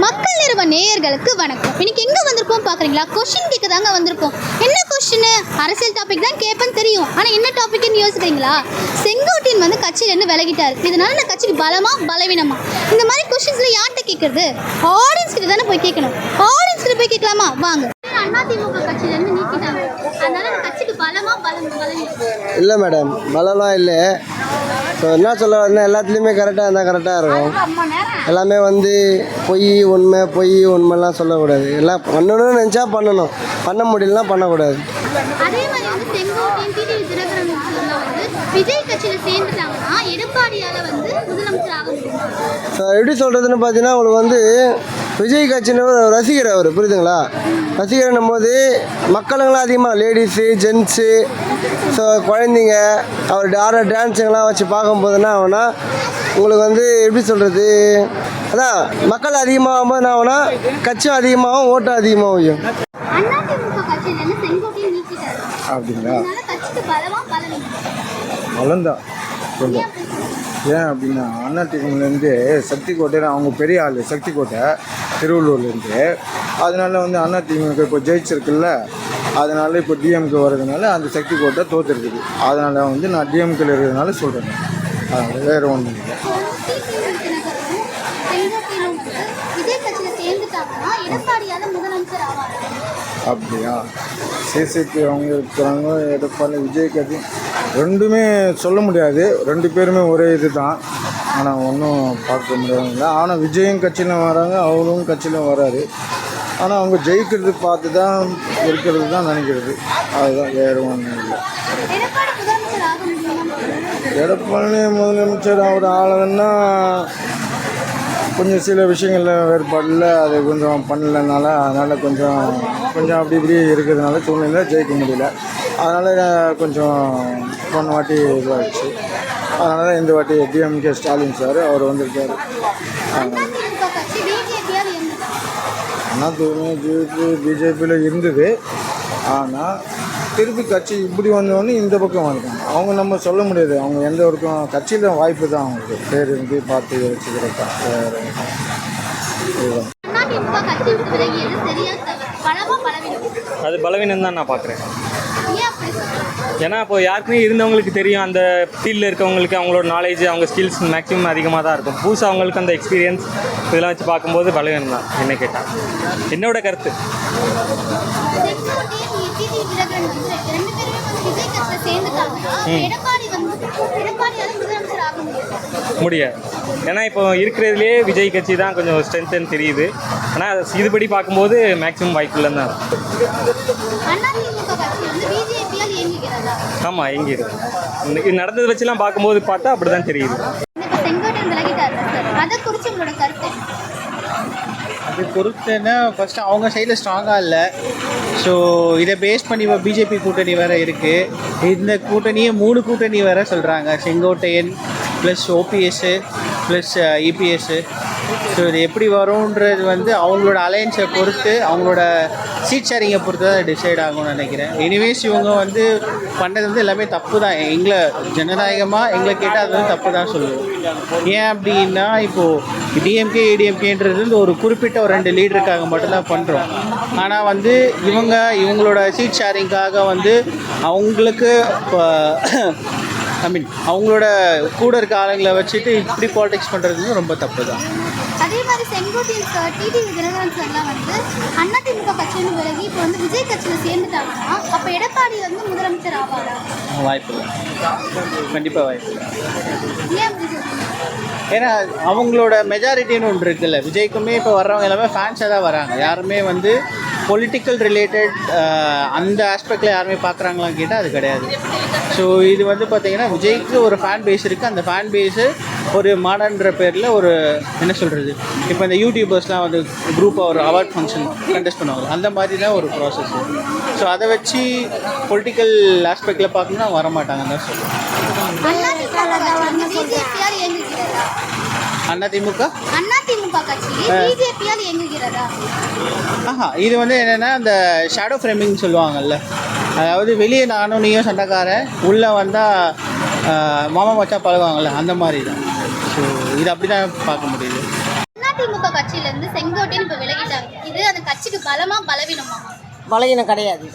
மக்கள் நிறுவ நேயர்களுக்கு வணக்கம். இன்னைக்கு எங்க வந்திருக்கோம் பாக்குறீங்களா? கொஸ்டின் கேட்க தாங்க வந்திருக்கோம். என்ன கொஸ்டின்? அரசியல் டாபிக் தான் கேட்பேன்னு தெரியும், ஆனா என்ன டாபிக்னு யோசிக்கிறீங்களா? செங்கோட்டையன் வந்து கட்சியிலேருந்து விலகிட்டாரு, இதனால இந்த கட்சிக்கு பலமா பலவீனமா? இந்த மாதிரி கொஸ்டின்ஸ்ல யார்கிட்ட கேட்கறது? ஆடியன்ஸ் கிட்ட தானே போய் கேட்கணும். ஆடியன்ஸ் கிட்ட போய் கேட்கலாமா? வாங்க. அதிமுக கட்சியிலேருந்து நீக்கிட்டாங்க, அதனால இந்த கட்சிக்கு பலமா பலவீனம்? இல்லை மேடம், பலம்லாம் இல்லை. ஸோ என்ன சொல்ல வரேன்னா, எல்லாத்துலேயுமே கரெக்டாக இருந்தால் கரெக்டாக இருக்கும். எல்லாமே வந்து பொய் உண்மைலாம் சொல்லக்கூடாது. எல்லாம் பண்ணணும்னு நினச்சா பண்ணணும், பண்ண முடியலன்னா பண்ணக்கூடாது. அதே மாதிரி வந்து செங்கோட்டையன் டிடிவி தினகரன் வந்து விஜய் கட்சியில் சேர்ந்துட்டாங்கன்னா எடப்பாடியால் வந்து முதலமைச்சர் ஆக முடியும். ஸோ எப்படி சொல்கிறதுன்னு பார்த்தீங்கன்னா, உங்களுக்கு வந்து விஜய் கட்சின்னு ஒரு ரசிகர் அவர், புரியுதுங்களா? ரசிகர்னும் போது மக்களுங்களாம் அதிகமாக லேடிஸு ஜென்ஸு ஸோ குழந்தைங்க அவர் ஆடுற டான்ஸுங்கெல்லாம் வச்சு பார்க்கும்போது என்ன ஆகுனா, உங்களுக்கு வந்து எப்படி சொல்கிறது, அதான் மக்கள் அதிகமாகும் போது என்ன ஆகுனா, கட்சியும் அதிகமாகும், ஓட்டும் அதிகமாகும். அப்படிங்களா? பலம்தான் சொல்லுவோம். ஏன் அப்படின்னா, அதிமுகலேருந்து சக்தி கோட்டையில் அவங்க பெரிய ஆள், சக்தி கோட்டை திருவள்ளூர்லேருந்து. அதனால வந்து அதிமுக இப்போ ஜெயிச்சிருக்குல்ல, அதனால் இப்போ டிஎம்கே வர்றதுனால அந்த சக்தி கோட்டை தோற்றுருக்குது. அதனால் வந்து நான் டிஎம்கேல இருக்கிறதுனால சொல்கிறேன், அதனால் வேறு ஒன்றும் இல்லை. அப்படியா? சிசிபி அவங்க இருக்கிறாங்க, எடப்பாடி விஜய் கட்சி ரெண்டுமே சொல்ல முடியாது. ரெண்டு பேருமே ஒரே இது தான், ஆனால் ஒன்றும் பார்க்க முடியாதுங்களா. ஆனால் விஜயும் கட்சியில் வராங்க, அவரும் கட்சியிலும் வராரு. ஆனால் அவங்க ஜெயிக்கிறது பார்த்து தான் இருக்கிறது தான் நினைக்கிறது, அதுதான், வேறு ஒன்றும் இல்லை. எடப்பாடி முதலமைச்சர் அவர் ஆளுன்னா கொஞ்சம் சில விஷயங்களில் வேறுபாடில் அது கொஞ்சம் பண்ணலைனால, அதனால் கொஞ்சம் அப்படி இப்படி இருக்கிறதுனால சூழ்நிலை ஜெயிக்க முடியல. அதனால் கொஞ்சம் போன வாட்டி இதுவாகிடுச்சு. அதனால தான் இந்த வாட்டி டிஎம்கே ஸ்டாலின் சார் அவர் வந்திருக்காரு. பிஜேபியில் இருந்தது, ஆனால் திருப்பி கட்சி இப்படி வந்தோடனே இந்த பக்கம் வந்துட்டாங்க. அவங்க நம்ம சொல்ல முடியாது, அவங்க எந்த ஒருக்கும் கட்சியில் வாய்ப்பு தான் அவங்களுக்கு பேர் இருந்து பார்த்து வச்சுக்கிறதா. அது பலவீனம் தான் நான் பார்க்குறேன். ஏன்னா இப்போ யாருக்குமே இருந்தவங்களுக்கு தெரியும், அந்த ஃபீல்டில் இருக்கவங்களுக்கு அவங்களோட நாலேஜ், அவங்க ஸ்கில்ஸ் மேக்ஸிமம் அதிகமாக தான் இருக்கும். புதுசாக அவங்களுக்கு அந்த எக்ஸ்பீரியன்ஸ் இதெல்லாம் வச்சு பார்க்கும்போது பலவீனம் தான் என்ன கேட்டால், என்னோட கருத்து. முடியாது, ஏன்னா இப்போ இருக்கிறதுலேயே விஜய் கட்சி தான் கொஞ்சம் ஸ்ட்ரென்த்துன்னு தெரியுது. ஆனால் இதுபடி பார்க்கும்போது மேக்ஸிமம் வாய்ப்பு இல்லைன்னு தான். ஆமாம், எங்கிருக்கு இது நடந்தது வச்சுலாம் பார்க்கும்போது பார்த்தா அப்படி தான் தெரியுது. அது பொறுத்தன்னா ஃபஸ்ட்டு அவங்க சைடில் ஸ்ட்ராங்காக இல்லை. ஸோ இதை பேஸ் பண்ணி இப்போ பிஜேபி கூட்டணி வேறு இருக்குது. இந்த கூட்டணியே 3 கூட்டணி வேறு சொல்கிறாங்க, Sengottaiyan plus OPS plus EPS. So இது எப்படி வரும்ன்றது வந்து அவங்களோட அலையன்ஸை பொறுத்து, அவங்களோட சீட் ஷேரிங்கை பொறுத்து தான் டிசைட் ஆகும்னு நினைக்கிறேன். எனிவேஸ் இவங்க வந்து பண்ணது வந்து எல்லாமே தப்பு தான். எங்களை ஜனநாயகமாக எங்களை கேட்டால் அது வந்து தப்பு தான் சொல்லுவோம். ஏன் அப்படின்னா, இப்போது டிஎம்கே ஏடிஎம்கேன்றது வந்து ஒரு குறிப்பிட்ட ஒரு 2 லீடருக்காக மட்டும்தான் பண்ணுறோம். ஆனால் வந்து இவங்களோட சீட் ஷேரிங்காக வந்து அவங்களுக்கு இப்போ அவங்களோட கூட இருக்க ஆளுங்களை வச்சுட்டு இப்படி பாலிடிக்ஸ் பண்ணுறது ரொம்ப தப்பு தான். அதே மாதிரி செங்கோட்டையன் சார், டிடிவி தினகரன் சார்லாம் வந்து அதிமுக கட்சியில் விலகி இப்போ வந்து விஜய் கட்சியில் சேர்ந்துட்டாங்கன்னா அப்போ எடப்பாடி வந்து முதலமைச்சர் ஆவாரா? வாய்ப்பு இல்லை, கண்டிப்பாக வாய்ப்பு இல்லை. ஏன் அப்படி சொல்றீங்க? ஏன்னா அவங்களோட மெஜாரிட்டின்னு ஒன்று இருக்குல்ல. விஜய்க்குமே இப்போ வர்றவங்க எல்லாமே ஃபேன்ஸாக தான் வராங்க. யாருமே வந்து பொலிட்டிக்கல் ரிலேட்டட் அந்த ஆஸ்பெக்டில் யாருமே பார்க்குறாங்களான்னு கேட்டால் அது கிடையாது. ஸோ இது வந்து பார்த்திங்கன்னா விஜய்க்கு ஒரு ஃபேன் பேஸ் இருக்குது. அந்த ஃபேன் பேஸு ஒரு மாடர்ன்ற பேரில் ஒரு என்ன சொல்கிறது, இப்போ இந்த யூடியூபர்ஸ்லாம் வந்து குரூப்பாக ஒரு அவார்ட் ஃபங்க்ஷன் கண்டெஸ்ட் பண்ணுவாங்க, அந்த மாதிரி தான் ஒரு ப்ராசஸ். ஸோ அதை வச்சு பொலிட்டிக்கல் ஆஸ்பெக்டில் பார்க்கணுன்னா வரமாட்டாங்கன்னு தான் சொல்லுவேன். அதிமுக கட்சி பிஜேபியால் இயங்குகிறதா? இது வந்து என்னென்னா, அந்த ஷேடோ ஃப்ரேமிங் சொல்லுவாங்கல்ல, அதாவது வெளியே நானும் நீயும் சண்டைக்காரன், உள்ளே வந்தால் மாமா மச்சா பழகுவாங்கள்ல, அந்த மாதிரி தான். ஸோ இது அப்படி தான் பார்க்க முடியுது. அதிமுக கட்சியிலேருந்து செங்கோட்டையன் இப்போ விலகிட்டாங்க. இது அந்த கட்சிக்கு பலமா பலவீனமா? பலகீனம் கிடையாது.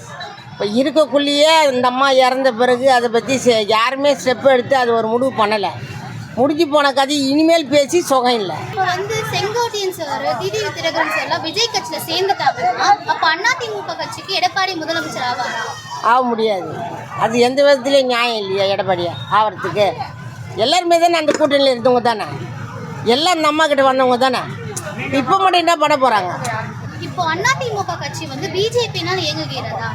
இப்போ இருக்கக்குள்ளேயே இந்த அம்மா இறந்த பிறகு அதை பற்றி யாருமே ஸ்டெப் எடுத்து அது ஒரு முடிவு பண்ணலை. முடிஞ்சு போன கதை இனிமேல் பேசி சுகம் இல்லை. இப்போ வந்து Sengottaiyan sir, TTV Dhinakaran sir எல்லாம் விஜய் கட்சியில் சேர்ந்துட்டாங்கன்னா அப்போ அதிமுக கட்சிக்கு எடப்பாடி முதலமைச்சர் ஆவாரா? ஆக முடியாது. அது எந்த விதத்துலேயும் நியாயம் இல்லையா எடப்பாடியா ஆகிறதுக்கு? எல்லாருமே தானே அந்த கூட்டணியில் இருந்தவங்க தானே, எல்லாம் இந்த அம்மா கிட்ட வந்தவங்க தானே. இப்போ மட்டும் என்ன பண்ண போகிறாங்க? இப்போ அதிமுக கட்சி வந்து பிஜேபினால் இயங்குகிறதா?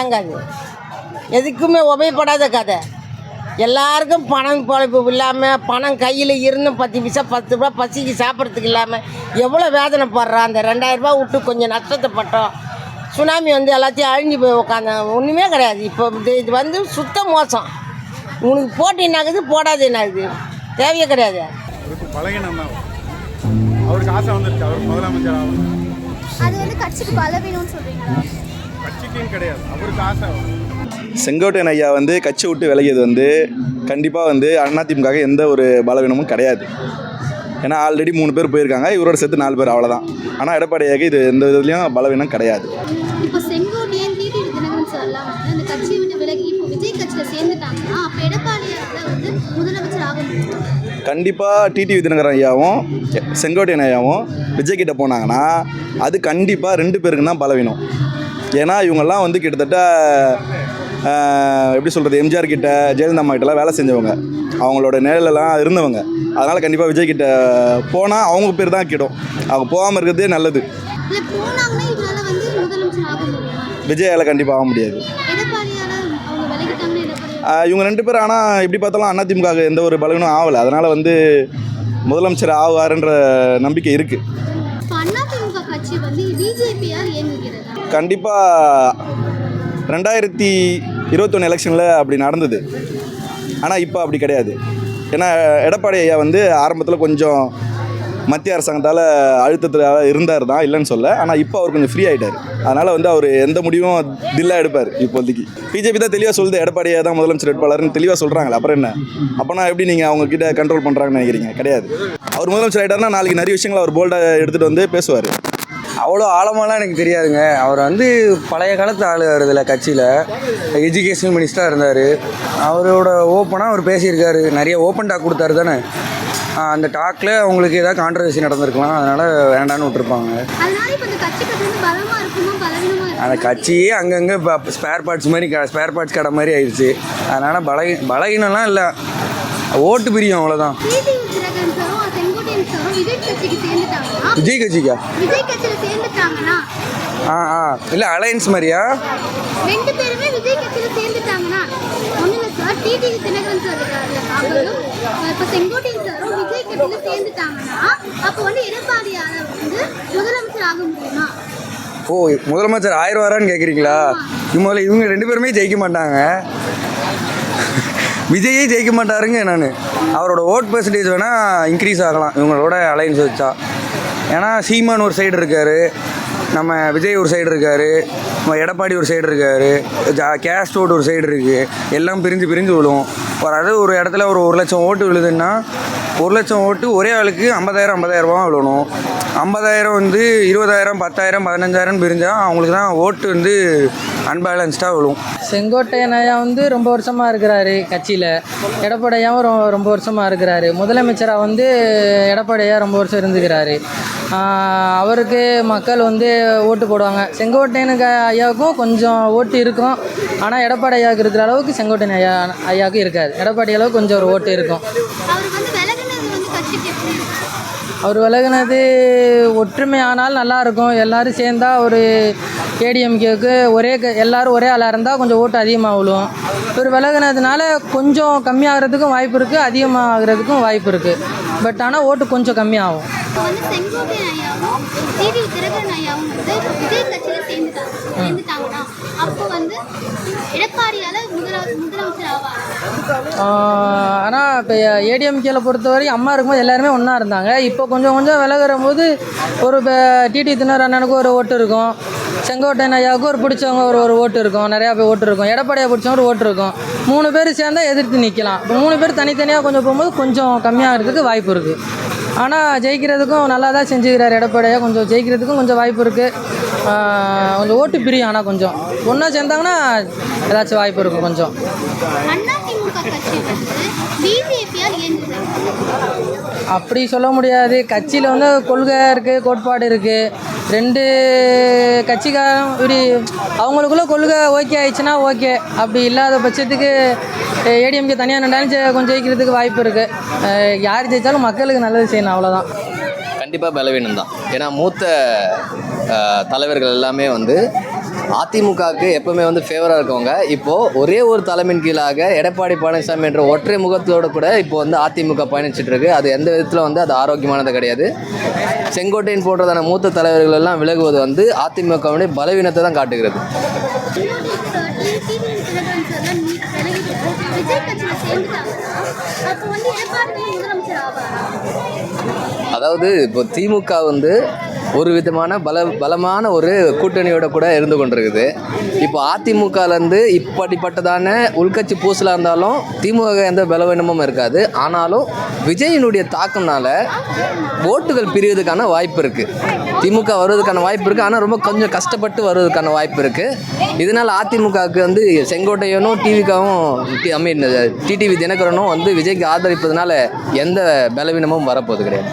ஏங்காது, எதுக்குமே உபயோகப்படாத கதை. எல்லாருக்கும் பணம் பொழைப்பு இல்லாமல், பணம் கையில் இருந்தும் 10 பைசா 10 ரூபா பசிக்கு சாப்பிட்றதுக்கு இல்லாமல் எவ்வளோ வேதனைப்படுறான். அந்த 2000 ரூபா விட்டு கொஞ்சம் நஷ்டத்தைப்பட்டோம். சுனாமி வந்து எல்லாத்தையும் அழிஞ்சு போய் உட்காந்த ஒன்றுமே கிடையாது. இப்போ இது வந்து சுத்த மோசம். உனக்கு போட்டின்னாக்குது, போடாது என்னாகுது, தேவையே கிடையாது. அவருக்கு பழகினம் தான். அவருக்கு ஆசை வந்துருச்சு அவர் முதலமைச்சர் ஆகணும். அது வந்து கட்சிக்கு பலவீனம்னு சொல்றீங்களா? கட்சிக்கும் கிடையாது, அவருக்கு ஆசை. செங்கோட்டையன் ஐயா வந்து கட்சி விட்டு விலகியது வந்து கண்டிப்பாக வந்து அதிமுக எந்த ஒரு பலவீனமும் கிடையாது. ஏன்னா ஆல்ரெடி 3 பேர் போயிருக்காங்க, இவரோட சேர்த்து 4 பேர், அவ்வளோதான். ஆனால் எடப்பாடி ஐயாவுக்கு இது எந்த விதத்துலையும் பலவீனம் கிடையாது. இப்போ செங்கோட்டையன், டிடிவி தினகரன் சார் எல்லாம் வந்து அந்த கட்சியை விட்டு விலகி இப்போ விஜய் கட்சியில் சேர்ந்துட்டாங்கன்னா அப்போ எடப்பாடியால் வந்து முதலமைச்சர் ஆக முடியும்? கண்டிப்பாக டிடிவி தினகரன் ஐயாவும் செங்கோட்டையன் ஐயாவும் விஜய் கிட்ட போனாங்கன்னா அது கண்டிப்பாக 2 பேருக்கு தான் பலவீனம். ஏன்னா இவங்கெல்லாம் வந்து கிட்டத்தட்ட எப்படி சொல்கிறது, எம்ஜிஆர் கிட்ட, ஜெயலலிதா அம்மா கிட்டலாம் வேலை செஞ்சவங்க, அவங்களோட நிழலெல்லாம் இருந்தவங்க. அதனால் கண்டிப்பாக விஜய் கிட்ட போனால் அவங்க பேர் தான் கிடும். அவங்க போகாமல் இருக்கிறதே நல்லது. இல்லை போனாங்கன்னா இதனால வந்து முதலமைச்சர் ஆக முடியுமா? விஜயால் கண்டிப்பாக ஆக முடியாது. எடப்பாடியால் அவங்க விலகிட்டாங்கன்னா எடப்பாடி இவங்க 2 பேர் ஆனால் எப்படி பார்த்தாலும் அதிமுக எந்த ஒரு பலவீனம் ஆகலை. அதனால் வந்து முதலமைச்சர் ஆவாருன்ற நம்பிக்கை இருக்குது. இப்போ அதிமுக கட்சி வந்து பிஜேபியால் இயங்குகிறதா? கண்டிப்பாக 2021 எலெக்ஷனில் அப்படி நடந்தது. ஆனால் இப்போ அப்படி கிடையாது. ஏன்னா எடப்பாடி ஐயா வந்து ஆரம்பத்தில் கொஞ்சம் மத்திய அரசாங்கத்தால் அழுத்தத்தில் இருந்தார் தான், இல்லைன்னு சொல்ல. ஆனால் இப்போ அவர் கொஞ்சம் ஃப்ரீ ஆகிட்டார். அதனால் வந்து அவர் எந்த முடிவும் தில்லாக எடுப்பார். இப்போதைக்கு பிஜேபி தான் தெளிவாக சொல்லுது, எடப்பாடியா தான் முதலமைச்சர் வேட்பாளர்னு தெளிவாக சொல்கிறாங்களே, அப்புறம் என்ன? அப்போனா எப்படி நீங்கள் அவங்கக்கிட்ட கண்ட்ரோல் பண்ணுறாங்கன்னு நினைக்கிறீங்க? கிடையாது. அவர் முதலமைச்சர் ஆகிட்டார்னா நாளைக்கு நிறைய விஷயங்களை அவர் போல்டாக எடுத்துகிட்டு வந்து பேசுவார். அவ்வளோ ஆழமாலாம் எனக்கு தெரியாதுங்க. அவர் வந்து பழைய காலத்து ஆள் இதில் கட்சியில் எஜுகேஷன் மினிஸ்டராக இருந்தார். அவரோட ஓப்பனாக அவர் பேசியிருக்காரு, நிறைய ஓப்பன் டாக் கொடுத்தாரு தானே. அந்த டாக்கில் அவங்களுக்கு ஏதாவது கான்ட்ரவர்சி நடந்திருக்கலாம், அதனால் வேண்டான்னு விட்டுருப்பாங்க. அதனால இப்போ இந்த கட்சிக்கு வந்து பலமாக இருக்குமா பலவீனமாக இருக்கும்? அந்த கட்சியே அங்கங்கே ஸ்பேர் பார்ட்ஸ் மாதிரி ஸ்பேர் பார்ட்ஸ் கடை மாதிரி ஆயிடுச்சு. அதனால் பலகீனம்லாம் இல்லை, ஓட்டு பிரியும், அவ்வளோதான். டிடிவி தினகரன் சாரும் செங்கோட்டையன் சாரும் விஜய் கட்சிக்கு சேர்ந்துட்டாங்கன்னா விஜய் கட்சிக்கா? விஜய் கட்சியில் சேர்ந்துட்டாங்கன்னா இல்லை அலையன்ஸ் மாதிரியா? 2 பேருமே விஜய் கட்சியில் சேர்ந்துட்டாங்கன்னா ஒன்றும் இல்லை சார். டிடிவி தினகரன் சார் இருக்காரு, அவரும் இப்போ செங்கோட்டையன் சாரும் விஜய் கட்சியில் சேர்ந்துட்டாங்கன்னா அப்போ வந்து எடப்பாடியால் வந்து முதலமைச்சர் ஆக முடியுமா? ஓ, முதலமைச்சர் ஆயிரம் கேட்குறீங்களா? இவங்க 2 பேருமே ஜெயிக்க மாட்டாங்க. விஜயே ஜெயிக்க மாட்டாருங்க. நான் அவரோட ஓட் பெர்சன்டேஜ் வேணால் இன்க்ரீஸ் ஆகலாம் இவங்களோட அலைன்ஸ் வச்சா. ஏன்னா சீமான் ஒரு சைடு இருக்கார், நம்ம விஜய் ஒரு சைடு இருக்கார், நம்ம எடப்பாடி ஒரு சைடு இருக்கார், கேஸ்ட் ஓட்டு ஒரு சைடு இருக்குது. எல்லாம் பிரிஞ்சு விழுவும். ஒரு இடத்துல ஒரு 1 லட்சம் ஓட்டு விழுதுன்னா 1 லட்சம் ஓட்டு ஒரே ஆளுக்கு 50,000 ரூபா விழணும். 50,000 வந்து 20,000 10,000 15,000 பிரிஞ்சால் அவங்களுக்கு தான் ஓட்டு வந்து அன்பேலன்ஸ்டாக விழும். செங்கோட்டையன் ஐயா வந்து ரொம்ப வருஷமாக இருக்கிறாரு கட்சியில். எடப்பாடி ஐயாவும் ரொம்ப வருஷமாக இருக்கிறாரு. முதலமைச்சராக வந்து எடப்பாடி ஐயா ரொம்ப வருஷம் இருந்துக்கிறாரு. அவருக்கு மக்கள் வந்து ஓட்டு போடுவாங்க. செங்கோட்டையனுக்கு ஐயாவுக்கும் கொஞ்சம் ஓட்டு இருக்கும், ஆனால் எடப்பாடி ஐயாவுக்கு இருக்கிற அளவுக்கு செங்கோட்டையன் ஐயாவுக்கு இருக்காது. எடப்பாடி அளவுக்கு கொஞ்சம் ஒரு ஓட்டு இருக்கும். அவருக்கு வந்து விலகுனது வந்து கட்சிக்கு எப்படி இருக்கும்? அவர் விலகுனது ஒற்றுமை ஆனால் நல்லாயிருக்கும். எல்லோரும் சேர்ந்தா ஒரு ஏடிஎம்கேவுக்கு எல்லோரும் ஒரே ஆளாக இருந்தால் கொஞ்சம் ஓட்டு அதிகமாக விழும். இவர் விலகுனதுனால கொஞ்சம் கம்மியாகிறதுக்கும் வாய்ப்பு இருக்குது, அதிகமாகிறதுக்கும் வாய்ப்பு இருக்குது. பட் ஆனால் ஓட்டு கொஞ்சம் கம்மியாகும். இப்போ வந்து செங்கோட்டையன் ஐயாவும் டிடிவி தினகரன் ஐயாவும் வந்து விஜய் கட்சியில் சேர்ந்துட்டாங்கன்னா அப்போ வந்து எடப்பாடியால் முதலமைச்சர் ஆவார். ஆனால் இப்போ ஏடிஎம்கேல பொறுத்தவரை அம்மா இருக்கும்போது எல்லாருமே ஒன்றா இருந்தாங்க. இப்போ கொஞ்சம் விலகுற போது ஒரு டிடி தினகரன் அண்ணனுக்கு ஒரு ஓட்டு இருக்கும், செங்கோட்டையன் ஐயாவுக்கு ஒரு பிடிச்சவங்க ஒரு ஓட்டு இருக்கும், நிறையா பேர் ஓட்டு இருக்கும், எடப்பாடியை பிடிச்சவங்க ஒரு ஓட்டு இருக்கும். 3 பேர் சேர்ந்தால் எதிர்த்து நிற்கலாம். இப்போ 3 பேர் தனித்தனியாக கொஞ்சம் போகும்போது கொஞ்சம் கம்மியாகிறதுக்கு வாய்ப்பு இருக்குது. ஆனால் ஜெயிக்கிறதுக்கும் நல்லா தான் செஞ்சுக்கிறார் எடப்பாடியா. கொஞ்சம் ஜெயிக்கிறதுக்கும் கொஞ்சம் வாய்ப்பு இருக்குது. கொஞ்சம் ஓட்டு பிரியும். ஆனால் கொஞ்சம் ஒன்றா சேர்ந்தாங்கன்னா ஏதாச்சும் வாய்ப்பு இருக்கும் கொஞ்சம். அதிமுக கட்சி வந்து பிஜேபியால் இயங்குது. அப்படி சொல்ல முடியாது. கட்சியில் வந்து கொள்கை இருக்குது, கோட்பாடு இருக்குது. ரெண்டு கட்சிக்காரும் இப்படி அவங்களுக்குள்ள கொள்கை ஓகே ஆயிடுச்சுன்னா ஓகே. அப்படி இல்லாத பட்சத்துக்கு ஏடிஎம்கே தனியாக நின்றாலும் கொஞ்சம் ஜெயிக்கிறதுக்கு வாய்ப்பு இருக்குது. யார் ஜெயித்தாலும் மக்களுக்கு நல்லது செய்யணும், அவ்வளோதான். கண்டிப்பாக பலவீனம் தான். ஏன்னா மூத்த தலைவர்கள் எல்லாமே வந்து அதிமுகவுக்கு எப்பவுமே வந்து ஃபேவராக இருக்கவங்க. இப்போது ஒரே ஒரு தலைமையின் கீழாக எடப்பாடி பழனிசாமி என்ற ஒற்றை முகத்தோடு கூட இப்போ வந்து அதிமுக பயணிச்சுட்டு இருக்கு. அது எந்த விதத்தில் வந்து அது ஆரோக்கியமானது கிடையாது. செங்கோட்டையன் போன்றதான மூத்த தலைவர்கள் எல்லாம் விலகுவது வந்து அதிமுகவுடைய பலவீனத்தை தான் காட்டுகிறது. அதாவது இப்போ திமுக வந்து ஒரு விதமான பலமான ஒரு கூட்டணியோட கூட இருந்து கொண்டிருக்குது. இப்போ அதிமுகலேருந்து இப்படிப்பட்டதான உள்கட்சி பூசலாக இருந்தாலும் திமுக எந்த பலவீனமும் இருக்காது. ஆனாலும் விஜயினுடைய தாக்கம்னால ஓட்டுகள் பிரிவதுக்கான வாய்ப்பு இருக்குது. திமுக வருவதற்கான வாய்ப்பு இருக்குது. ஆனால் ரொம்ப கொஞ்சம் கஷ்டப்பட்டு வருவதற்கான வாய்ப்பு இருக்குது. இதனால் அதிமுகவுக்கு வந்து செங்கோட்டையனும் டிடிவி தினகரனும் வந்து விஜய்க்கு ஆதரிப்பதனால எந்த பலவீனமும் வரப்போது கிடையாது.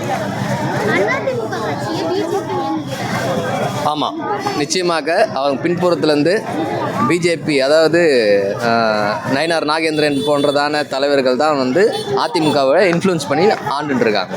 ஆமாம், நிச்சயமாக அவங்க பின்புறத்துலேருந்து பிஜேபி, அதாவது நயினார் நாகேந்திரன் போன்றதான தலைவர்கள் தான் வந்து அதிமுகவை இன்ஃப்ளூயன்ஸ் பண்ணி ஆண்டுட்டு இருக்காங்க.